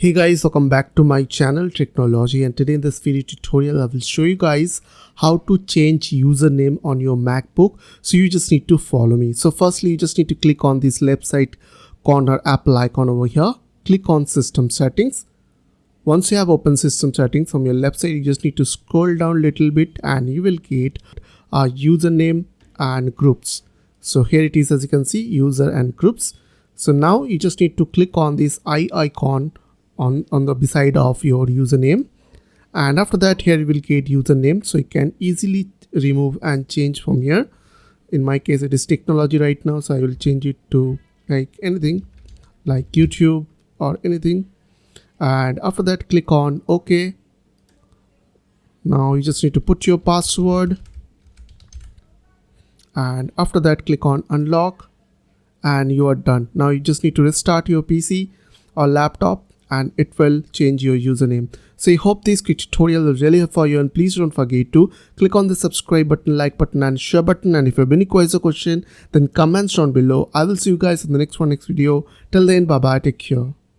Hey guys, welcome back to my channel Tricknology, and today in this video tutorial I will show you guys how to change username on your MacBook. So you just need to follow me. So firstly, you just need to click on this left side corner Apple icon over here. Click on system settings. Once you have opened system settings, from your left side you just need to scroll down a little bit and you will get username and groups. So here it is, as you can see, user and groups. So now you just need to click on this eye icon on the beside of your username, and after that here you will get username, so you can easily remove and change from here. In my case it is Tricknology right now, so I will change it to like anything like YouTube or anything, and after that click on OK. Now you just need to put your password, and after that click on unlock, and you are done. Now you just need to restart your PC or laptop and it will change your username. So I hope this quick tutorial will really help for you, and please don't forget to click on the subscribe button, like button and share button, and if you have any queries or question then comments down below. I will see you guys in the next video. Till then, bye bye, take care.